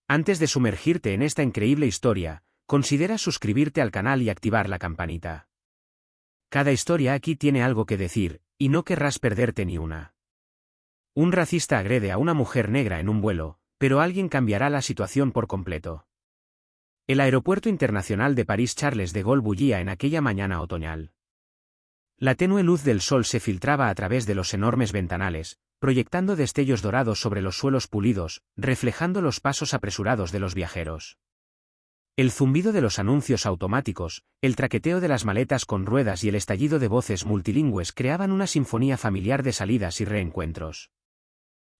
Antes de sumergirte en esta increíble historia, considera suscribirte al canal y activar la campanita. Cada historia aquí tiene algo que decir, y no querrás perderte ni una. Un racista agrede a una mujer negra en un vuelo, pero alguien cambiará la situación por completo. El aeropuerto internacional de París-Charles de Gaulle bullía en aquella mañana otoñal. La tenue luz del sol se filtraba a través de los enormes ventanales, proyectando destellos dorados sobre los suelos pulidos, reflejando los pasos apresurados de los viajeros. El zumbido de los anuncios automáticos, el traqueteo de las maletas con ruedas y el estallido de voces multilingües creaban una sinfonía familiar de salidas y reencuentros.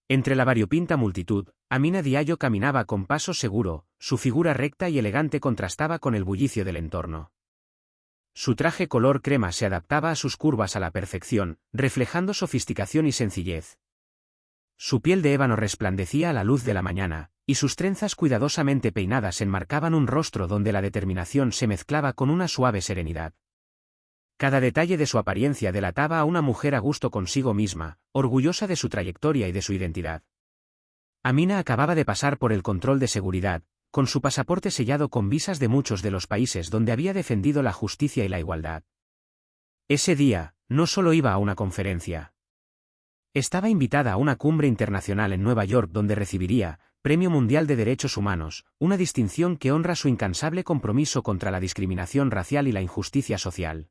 Entre la variopinta multitud, Amina Diallo caminaba con paso seguro, su figura recta y elegante contrastaba con el bullicio del entorno. Su traje color crema se adaptaba a sus curvas a la perfección, reflejando sofisticación y sencillez. Su piel de ébano resplandecía a la luz de la mañana, y sus trenzas cuidadosamente peinadas enmarcaban un rostro donde la determinación se mezclaba con una suave serenidad. Cada detalle de su apariencia delataba a una mujer a gusto consigo misma, orgullosa de su trayectoria y de su identidad. Amina acababa de pasar por el control de seguridad, con su pasaporte sellado con visas de muchos de los países donde había defendido la justicia y la igualdad. Ese día, no solo iba a una conferencia. Estaba invitada a una cumbre internacional en Nueva York donde recibiría, Premio Mundial de Derechos Humanos, una distinción que honra su incansable compromiso contra la discriminación racial y la injusticia social.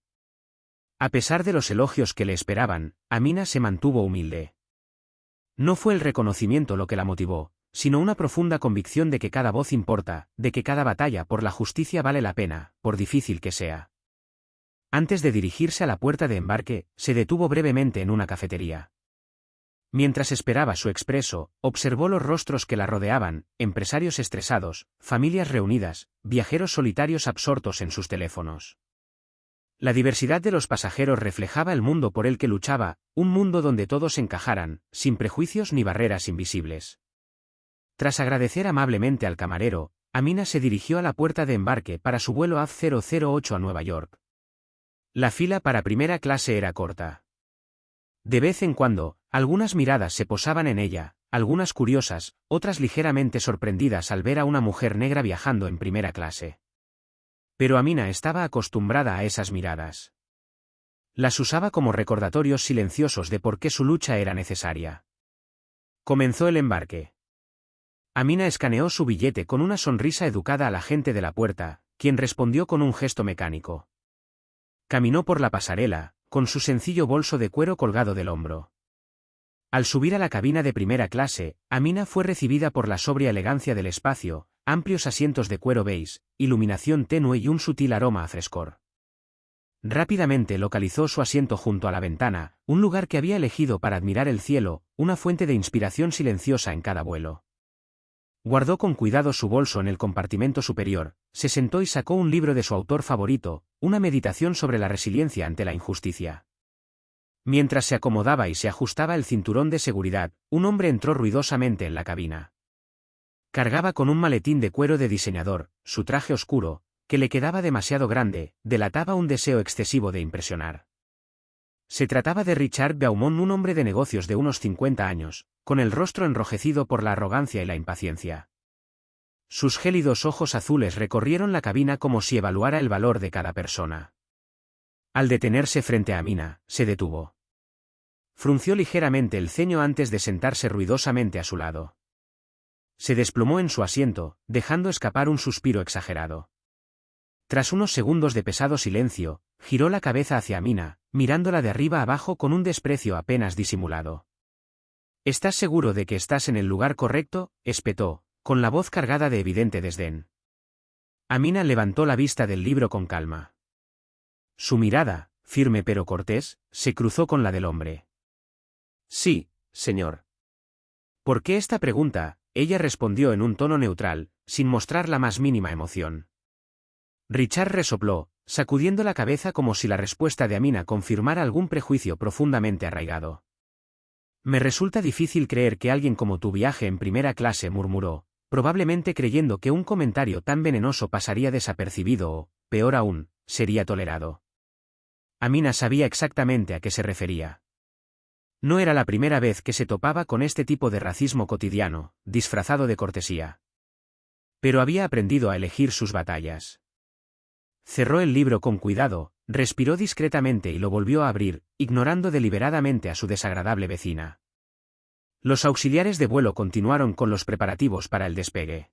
A pesar de los elogios que le esperaban, Amina se mantuvo humilde. No fue el reconocimiento lo que la motivó, sino una profunda convicción de que cada voz importa, de que cada batalla por la justicia vale la pena, por difícil que sea. Antes de dirigirse a la puerta de embarque, se detuvo brevemente en una cafetería. Mientras esperaba su expreso, observó los rostros que la rodeaban, empresarios estresados, familias reunidas, viajeros solitarios absortos en sus teléfonos. La diversidad de los pasajeros reflejaba el mundo por el que luchaba, un mundo donde todos encajaran, sin prejuicios ni barreras invisibles. Tras agradecer amablemente al camarero, Amina se dirigió a la puerta de embarque para su vuelo AV008 a Nueva York. La fila para primera clase era corta. De vez en cuando, algunas miradas se posaban en ella, algunas curiosas, otras ligeramente sorprendidas al ver a una mujer negra viajando en primera clase. Pero Amina estaba acostumbrada a esas miradas. Las usaba como recordatorios silenciosos de por qué su lucha era necesaria. Comenzó el embarque. Amina escaneó su billete con una sonrisa educada a la gente de la puerta, quien respondió con un gesto mecánico. Caminó por la pasarela, con su sencillo bolso de cuero colgado del hombro. Al subir a la cabina de primera clase, Amina fue recibida por la sobria elegancia del espacio, amplios asientos de cuero beige, iluminación tenue y un sutil aroma a frescor. Rápidamente localizó su asiento junto a la ventana, un lugar que había elegido para admirar el cielo, una fuente de inspiración silenciosa en cada vuelo. Guardó con cuidado su bolso en el compartimento superior, se sentó y sacó un libro de su autor favorito, una meditación sobre la resiliencia ante la injusticia. Mientras se acomodaba y se ajustaba el cinturón de seguridad, un hombre entró ruidosamente en la cabina. Cargaba con un maletín de cuero de diseñador, su traje oscuro, que le quedaba demasiado grande, delataba un deseo excesivo de impresionar. Se trataba de Richard Beaumont, un hombre de negocios de unos 50 años, con el rostro enrojecido por la arrogancia y la impaciencia. Sus gélidos ojos azules recorrieron la cabina como si evaluara el valor de cada persona. Al detenerse frente a Amina, se detuvo. Frunció ligeramente el ceño antes de sentarse ruidosamente a su lado. Se desplomó en su asiento, dejando escapar un suspiro exagerado. Tras unos segundos de pesado silencio, giró la cabeza hacia Amina, mirándola de arriba abajo con un desprecio apenas disimulado. ¿Estás seguro de que estás en el lugar correcto?, espetó, con la voz cargada de evidente desdén. Amina levantó la vista del libro con calma. Su mirada, firme pero cortés, se cruzó con la del hombre. Sí, señor. ¿Por qué esta pregunta?, ella respondió en un tono neutral, sin mostrar la más mínima emoción. Richard resopló, sacudiendo la cabeza como si la respuesta de Amina confirmara algún prejuicio profundamente arraigado. Me resulta difícil creer que alguien como tú viaje en primera clase, murmuró, probablemente creyendo que un comentario tan venenoso pasaría desapercibido o, peor aún, sería tolerado. Amina sabía exactamente a qué se refería. No era la primera vez que se topaba con este tipo de racismo cotidiano, disfrazado de cortesía. pero había aprendido a elegir sus batallas. Cerró el libro con cuidado, respiró discretamente y lo volvió a abrir, ignorando deliberadamente a su desagradable vecina. Los auxiliares de vuelo continuaron con los preparativos para el despegue.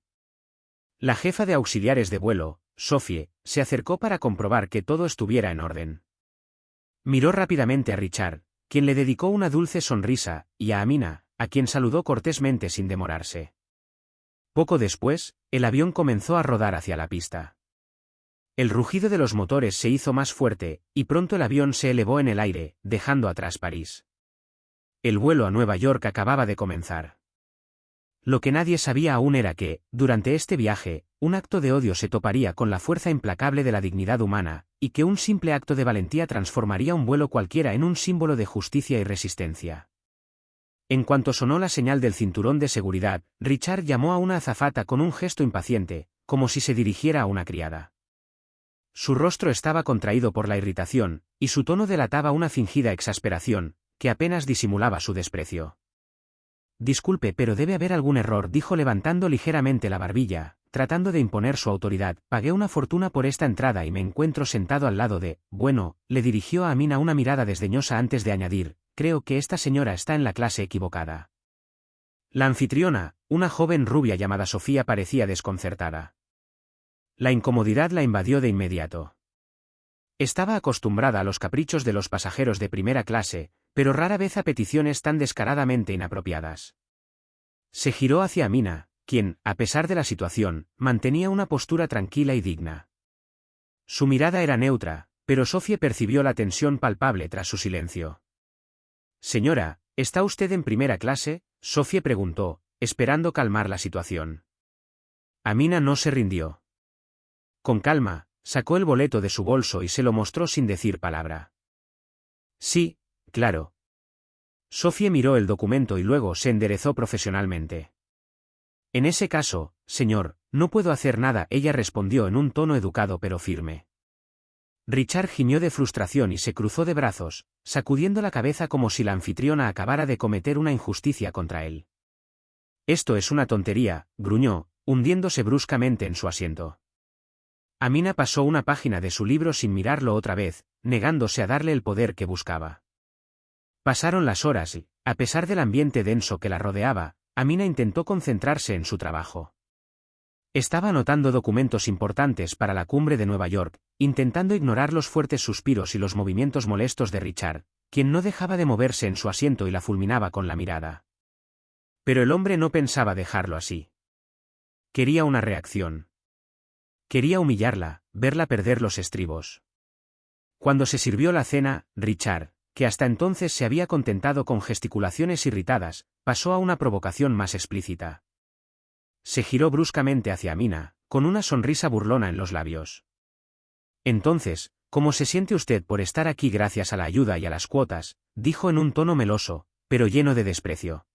La jefa de auxiliares de vuelo, Sophie, se acercó para comprobar que todo estuviera en orden. Miró rápidamente a Richard, quien le dedicó una dulce sonrisa, y a Amina, a quien saludó cortésmente sin demorarse. Poco después, el avión comenzó a rodar hacia la pista. El rugido de los motores se hizo más fuerte, y pronto el avión se elevó en el aire, dejando atrás París. El vuelo a Nueva York acababa de comenzar. Lo que nadie sabía aún era que, durante este viaje, un acto de odio se toparía con la fuerza implacable de la dignidad humana, y que un simple acto de valentía transformaría un vuelo cualquiera en un símbolo de justicia y resistencia. En cuanto sonó la señal del cinturón de seguridad, Richard llamó a una azafata con un gesto impaciente, como si se dirigiera a una criada. Su rostro estaba contraído por la irritación, y su tono delataba una fingida exasperación, que apenas disimulaba su desprecio. «Disculpe, pero debe haber algún error», dijo levantando ligeramente la barbilla, tratando de imponer su autoridad. «Pagué una fortuna por esta entrada y me encuentro sentado al lado de...». Bueno, le dirigió a Amina una mirada desdeñosa antes de añadir: «Creo que esta señora está en la clase equivocada». La anfitriona, una joven rubia llamada Sofía, parecía desconcertada. La incomodidad la invadió de inmediato. Estaba acostumbrada a los caprichos de los pasajeros de primera clase, pero rara vez a peticiones tan descaradamente inapropiadas. Se giró hacia Amina, quien, a pesar de la situación, mantenía una postura tranquila y digna. Su mirada era neutra, pero Sophie percibió la tensión palpable tras su silencio. «Señora, ¿está usted en primera clase?», Sophie preguntó, esperando calmar la situación. Amina no se rindió. Con calma, sacó el boleto de su bolso y se lo mostró sin decir palabra. «Sí, claro». Sophie miró el documento y luego se enderezó profesionalmente. «En ese caso, señor, no puedo hacer nada», ella respondió en un tono educado pero firme. Richard gimió de frustración y se cruzó de brazos, sacudiendo la cabeza como si la anfitriona acabara de cometer una injusticia contra él. «Esto es una tontería», gruñó, hundiéndose bruscamente en su asiento. Amina pasó una página de su libro sin mirarlo otra vez, negándose a darle el poder que buscaba. Pasaron las horas y, a pesar del ambiente denso que la rodeaba, Amina intentó concentrarse en su trabajo. Estaba anotando documentos importantes para la cumbre de Nueva York, intentando ignorar los fuertes suspiros y los movimientos molestos de Richard, quien no dejaba de moverse en su asiento y la fulminaba con la mirada. Pero el hombre no pensaba dejarlo así. Quería una reacción. Quería humillarla, verla perder los estribos. Cuando se sirvió la cena, Richard, que hasta entonces se había contentado con gesticulaciones irritadas, pasó a una provocación más explícita. Se giró bruscamente hacia Amina, con una sonrisa burlona en los labios. «Entonces, ¿cómo se siente usted por estar aquí gracias a la ayuda y a las cuotas?», dijo en un tono meloso, pero lleno de desprecio.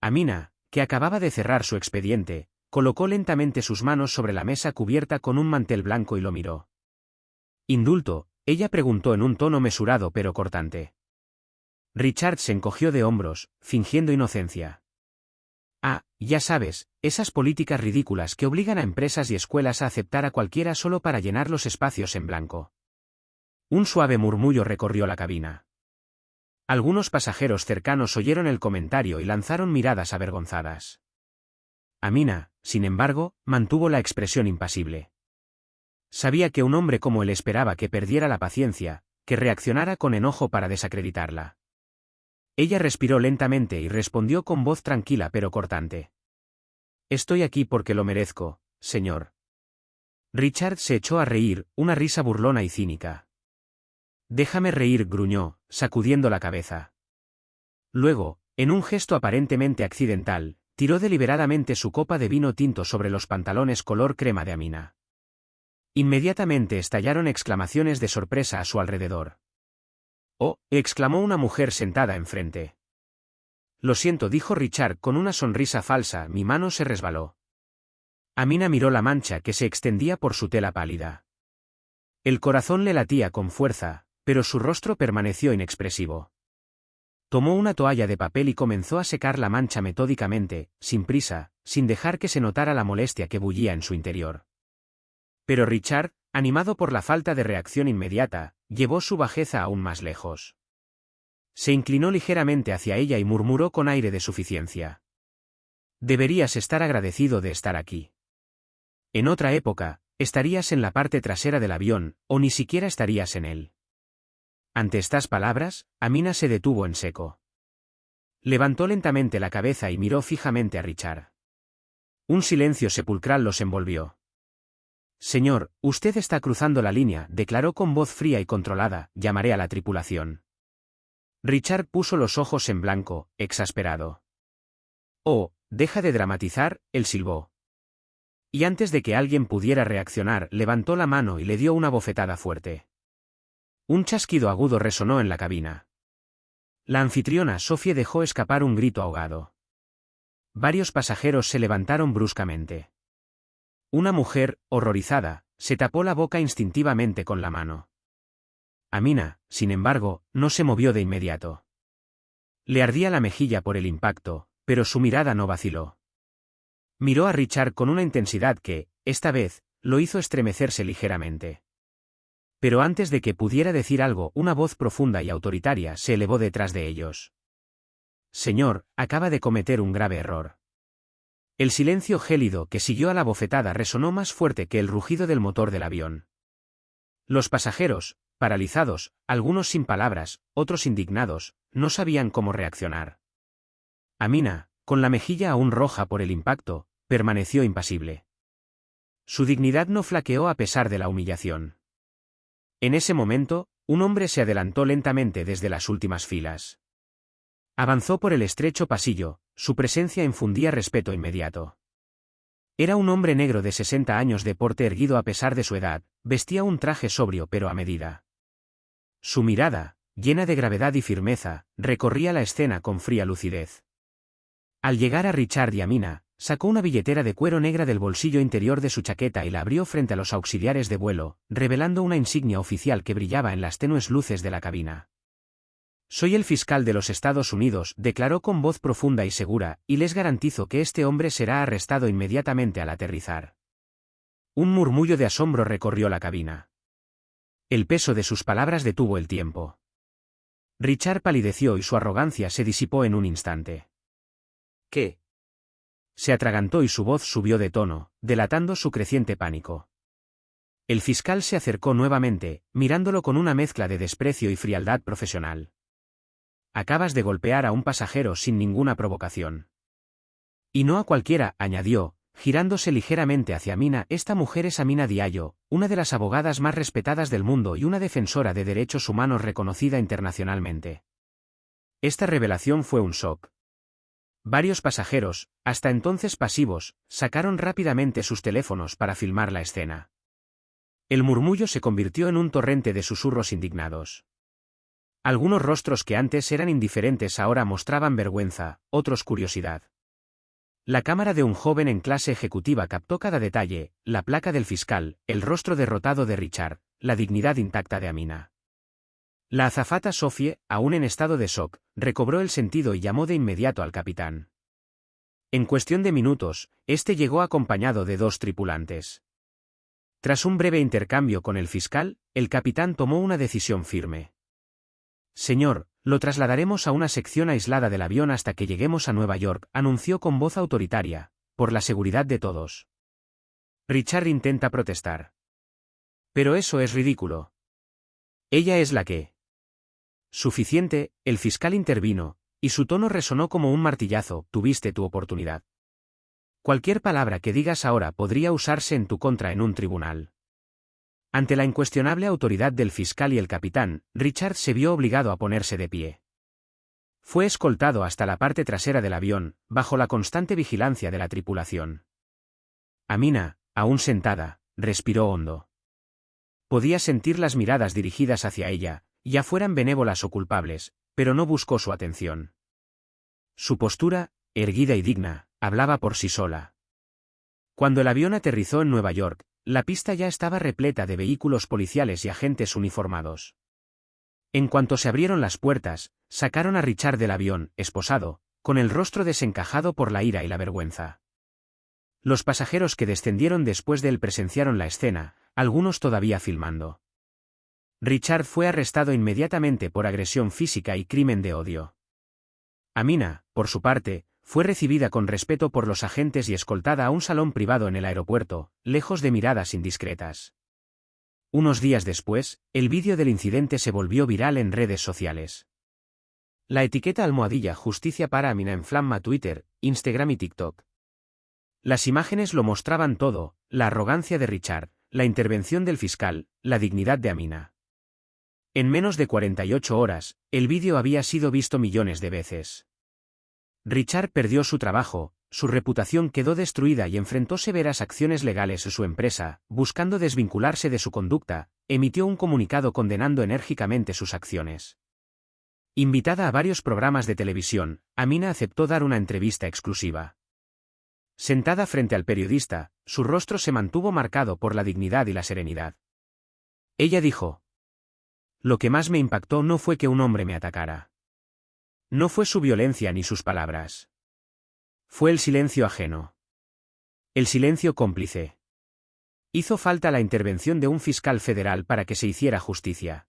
Amina, que acababa de cerrar su expediente, colocó lentamente sus manos sobre la mesa cubierta con un mantel blanco y lo miró. «¿Indulto?», ella preguntó en un tono mesurado pero cortante. Richard se encogió de hombros, fingiendo inocencia. «Ah, ya sabes, esas políticas ridículas que obligan a empresas y escuelas a aceptar a cualquiera solo para llenar los espacios en blanco». Un suave murmullo recorrió la cabina. Algunos pasajeros cercanos oyeron el comentario y lanzaron miradas avergonzadas. Amina, sin embargo, mantuvo la expresión impasible. Sabía que un hombre como él esperaba que perdiera la paciencia, que reaccionara con enojo para desacreditarla. Ella respiró lentamente y respondió con voz tranquila pero cortante. «Estoy aquí porque lo merezco, señor». Richard se echó a reír, una risa burlona y cínica. «Déjame reír», gruñó, sacudiendo la cabeza. Luego, en un gesto aparentemente accidental, tiró deliberadamente su copa de vino tinto sobre los pantalones color crema de Amina. Inmediatamente estallaron exclamaciones de sorpresa a su alrededor. «¡Oh!», exclamó una mujer sentada enfrente. «Lo siento», dijo Richard con una sonrisa falsa, «mi mano se resbaló». Amina miró la mancha que se extendía por su tela pálida. El corazón le latía con fuerza, pero su rostro permaneció inexpresivo. Tomó una toalla de papel y comenzó a secar la mancha metódicamente, sin prisa, sin dejar que se notara la molestia que bullía en su interior. Pero Richard, animado por la falta de reacción inmediata, llevó su bajeza aún más lejos. Se inclinó ligeramente hacia ella y murmuró con aire de suficiencia. Deberías estar agradecido de estar aquí. En otra época, estarías en la parte trasera del avión, o ni siquiera estarías en él. Ante estas palabras, Amina se detuvo en seco. Levantó lentamente la cabeza y miró fijamente a Richard. Un silencio sepulcral los envolvió. Señor, usted está cruzando la línea, declaró con voz fría y controlada, llamaré a la tripulación. Richard puso los ojos en blanco, exasperado. Oh, deja de dramatizar, él silbó. Y antes de que alguien pudiera reaccionar, levantó la mano y le dio una bofetada fuerte. Un chasquido agudo resonó en la cabina. La anfitriona Sophie dejó escapar un grito ahogado. Varios pasajeros se levantaron bruscamente. Una mujer, horrorizada, se tapó la boca instintivamente con la mano. Amina, sin embargo, no se movió de inmediato. Le ardía la mejilla por el impacto, pero su mirada no vaciló. Miró a Richard con una intensidad que, esta vez, lo hizo estremecerse ligeramente. Pero antes de que pudiera decir algo, una voz profunda y autoritaria se elevó detrás de ellos. Señor, acaba de cometer un grave error. El silencio gélido que siguió a la bofetada resonó más fuerte que el rugido del motor del avión. Los pasajeros, paralizados, algunos sin palabras, otros indignados, no sabían cómo reaccionar. Amina, con la mejilla aún roja por el impacto, permaneció impasible. Su dignidad no flaqueó a pesar de la humillación. En ese momento, un hombre se adelantó lentamente desde las últimas filas. Avanzó por el estrecho pasillo, su presencia infundía respeto inmediato. Era un hombre negro de 60 años de porte erguido a pesar de su edad, vestía un traje sobrio pero a medida. Su mirada, llena de gravedad y firmeza, recorría la escena con fría lucidez. Al llegar a Richard y Amina, sacó una billetera de cuero negra del bolsillo interior de su chaqueta y la abrió frente a los auxiliares de vuelo, revelando una insignia oficial que brillaba en las tenues luces de la cabina. Soy el fiscal de los Estados Unidos, declaró con voz profunda y segura, y les garantizo que este hombre será arrestado inmediatamente al aterrizar. Un murmullo de asombro recorrió la cabina. El peso de sus palabras detuvo el tiempo. Richard palideció y su arrogancia se disipó en un instante. ¿Qué? Se atragantó y su voz subió de tono, delatando su creciente pánico. El fiscal se acercó nuevamente, mirándolo con una mezcla de desprecio y frialdad profesional. Acabas de golpear a un pasajero sin ninguna provocación. Y no a cualquiera, añadió, girándose ligeramente hacia Amina. Esta mujer es Amina Diallo, una de las abogadas más respetadas del mundo y una defensora de derechos humanos reconocida internacionalmente. Esta revelación fue un shock. Varios pasajeros, hasta entonces pasivos, sacaron rápidamente sus teléfonos para filmar la escena. El murmullo se convirtió en un torrente de susurros indignados. Algunos rostros que antes eran indiferentes ahora mostraban vergüenza, otros curiosidad. La cámara de un joven en clase ejecutiva captó cada detalle, la placa del fiscal, el rostro derrotado de Richard, la dignidad intacta de Amina. La azafata Sophie, aún en estado de shock, recobró el sentido y llamó de inmediato al capitán. En cuestión de minutos, este llegó acompañado de 2 tripulantes. Tras un breve intercambio con el fiscal, el capitán tomó una decisión firme. Señor, lo trasladaremos a una sección aislada del avión hasta que lleguemos a Nueva York, anunció con voz autoritaria, por la seguridad de todos. Richard intenta protestar. Pero eso es ridículo. Ella es la que. Suficiente, el fiscal intervino, y su tono resonó como un martillazo. Tuviste tu oportunidad. Cualquier palabra que digas ahora podría usarse en tu contra en un tribunal. Ante la incuestionable autoridad del fiscal y el capitán, Richard se vio obligado a ponerse de pie. Fue escoltado hasta la parte trasera del avión, bajo la constante vigilancia de la tripulación. Amina, aún sentada, respiró hondo. Podía sentir las miradas dirigidas hacia ella, ya fueran benévolas o culpables, pero no buscó su atención. Su postura, erguida y digna, hablaba por sí sola. Cuando el avión aterrizó en Nueva York, la pista ya estaba repleta de vehículos policiales y agentes uniformados. En cuanto se abrieron las puertas, sacaron a Richard del avión, esposado, con el rostro desencajado por la ira y la vergüenza. Los pasajeros que descendieron después de él presenciaron la escena, algunos todavía filmando. Richard fue arrestado inmediatamente por agresión física y crimen de odio. Amina, por su parte, fue recibida con respeto por los agentes y escoltada a un salón privado en el aeropuerto, lejos de miradas indiscretas. Unos días después, el vídeo del incidente se volvió viral en redes sociales. La etiqueta #Justicia para Amina enflama Twitter, Instagram y TikTok. Las imágenes lo mostraban todo: la arrogancia de Richard, la intervención del fiscal, la dignidad de Amina. En menos de 48 horas, el vídeo había sido visto millones de veces. Richard perdió su trabajo, su reputación quedó destruida y enfrentó severas acciones legales. Su empresa, buscando desvincularse de su conducta, emitió un comunicado condenando enérgicamente sus acciones. Invitada a varios programas de televisión, Amina aceptó dar una entrevista exclusiva. Sentada frente al periodista, su rostro se mantuvo marcado por la dignidad y la serenidad. Ella dijo: "Lo que más me impactó no fue que un hombre me atacara. No fue su violencia ni sus palabras. Fue el silencio ajeno. El silencio cómplice. Hizo falta la intervención de un fiscal federal para que se hiciera justicia.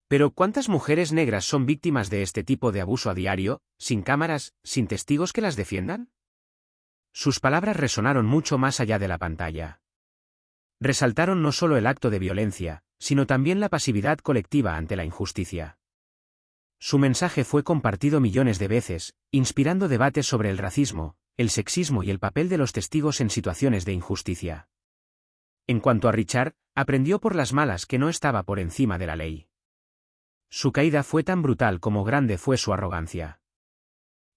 Pero ¿cuántas mujeres negras son víctimas de este tipo de abuso a diario, sin cámaras, sin testigos que las defiendan?". Sus palabras resonaron mucho más allá de la pantalla. Resaltaron no solo el acto de violencia, sino también la pasividad colectiva ante la injusticia. Su mensaje fue compartido millones de veces, inspirando debates sobre el racismo, el sexismo y el papel de los testigos en situaciones de injusticia. En cuanto a Richard, aprendió por las malas que no estaba por encima de la ley. Su caída fue tan brutal como grande fue su arrogancia.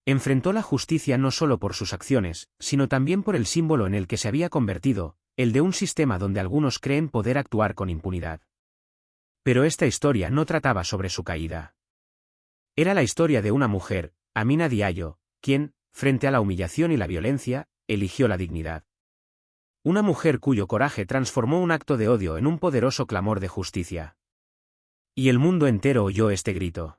Enfrentó la justicia no solo por sus acciones, sino también por el símbolo en el que se había convertido, el de un sistema donde algunos creen poder actuar con impunidad. Pero esta historia no trataba sobre su caída. Era la historia de una mujer, Amina Diallo, quien, frente a la humillación y la violencia, eligió la dignidad. Una mujer cuyo coraje transformó un acto de odio en un poderoso clamor de justicia. Y el mundo entero oyó este grito.